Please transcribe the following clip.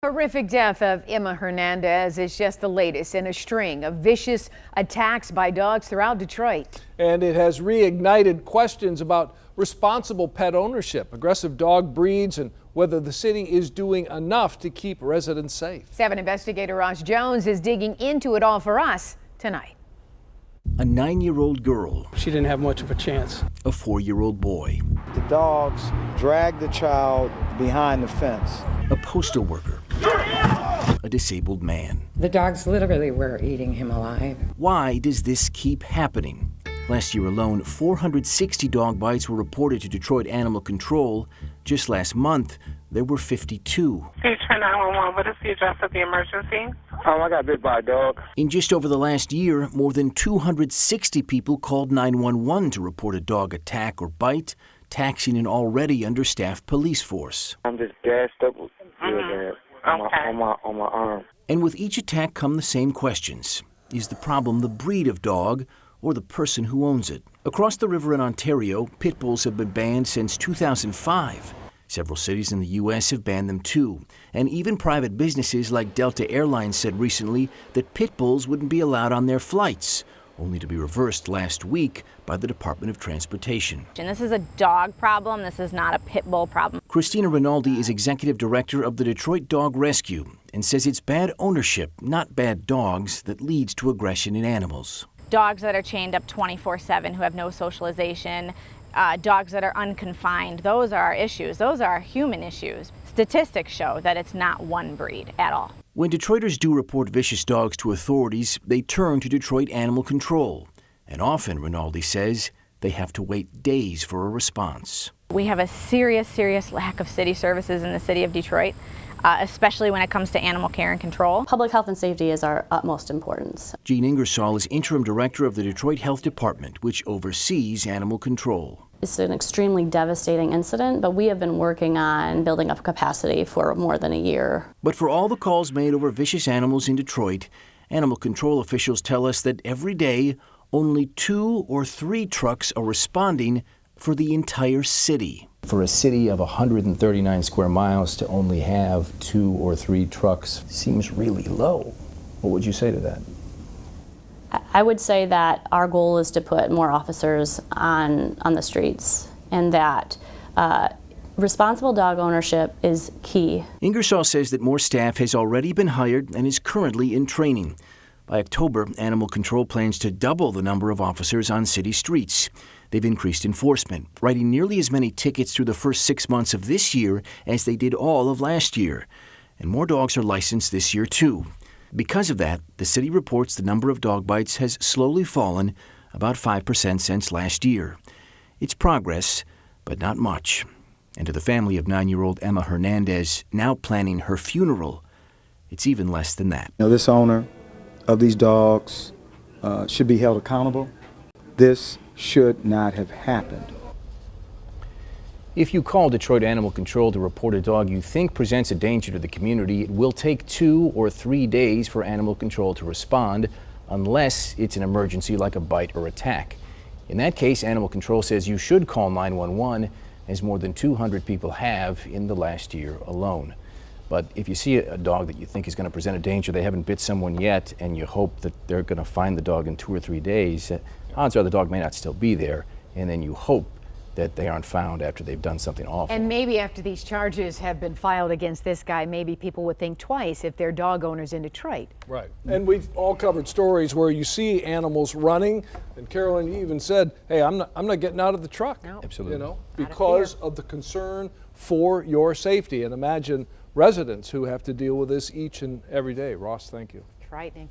Horrific death of Emma Hernandez is just the latest in a string of vicious attacks by dogs throughout Detroit. And it has reignited questions about responsible pet ownership, aggressive dog breeds, and whether the city is doing enough to keep residents safe. 7 investigator Ross Jones is digging into it all for us tonight. A 9-year-old girl. She didn't have much of a chance. A 4-year-old boy. The dogs dragged the child behind the fence. A postal worker. A disabled man. The dogs literally were eating him alive. Why does this keep happening? Last year alone, 460 dog bites were reported to Detroit Animal Control. Just last month, there were 52. Please try 911. What is the address of the emergency? I got bit by a dog. In just over the last year, more than 260 people called 911 to report a dog attack or bite, taxing an already understaffed police force. I'm just gassed up real bad on my arm. And with each attack come the same questions. Is the problem the breed of dog or the person who owns it? Across the river in Ontario, pit bulls have been banned since 2005. Several cities in the U.S. have banned them too. And even private businesses like Delta Airlines said recently that pit bulls wouldn't be allowed on their flights, only to be reversed last week by the Department of Transportation. And this is a dog problem. This is not a pit bull problem. Christina Rinaldi is executive director of the Detroit Dog Rescue and says it's bad ownership, not bad dogs, that leads to aggression in animals. Dogs that are chained up 24/7 who have no socialization, dogs that are unconfined, those are issues. Those are human issues. Statistics show that it's not one breed at all. When Detroiters do report vicious dogs to authorities, they turn to Detroit Animal Control. And often, Rinaldi says, they have to wait days for a response. We have a serious lack of city services in the city of Detroit, especially when it comes to animal care and control. Public health and safety is our utmost importance. Jean Ingersoll is interim director of the Detroit Health Department, which oversees animal control. It's an extremely devastating incident, but we have been working on building up capacity for more than a year. But for all the calls made over vicious animals in Detroit, animal control officials tell us that every day, only 2 or 3 trucks are responding for the entire city. For a city of 139 square miles to only have 2 or 3 trucks seems really low. What would you say to that? I would say that our goal is to put more officers on the streets, and that responsible dog ownership is key. Ingersoll says that more staff has already been hired and is currently in training. By October, Animal Control plans to double the number of officers on city streets. They've increased enforcement, writing nearly as many tickets through the first 6 months of this year as they did all of last year. And more dogs are licensed this year, too. Because of that, the city reports the number of dog bites has slowly fallen about 5% since last year. It's progress, but not much. And to the family of 9-year-old Emma Hernandez, now planning her funeral, it's even less than that. This owner of these dogs should be held accountable. This should not have happened. If you call Detroit Animal Control to report a dog you think presents a danger to the community, it will take 2 or 3 days for Animal Control to respond, unless it's an emergency like a bite or attack. In that case, Animal Control says you should call 911, as more than 200 people have in the last year alone. But if you see a dog that you think is going to present a danger, they haven't bit someone yet, and you hope that they're going to find the dog in 2 or 3 days, odds are the dog may not still be there, and then you hope that they aren't found after they've done something awful. And maybe after these charges have been filed against this guy, maybe people would think twice if they're dog owners in Detroit. Right. And we've all covered stories where you see animals running, and Carolyn, you even said, hey, I'm not getting out of the truck. No. Absolutely. Because of the concern for your safety. And imagine residents who have to deal with this each and every day. Ross, thank you. Frightening.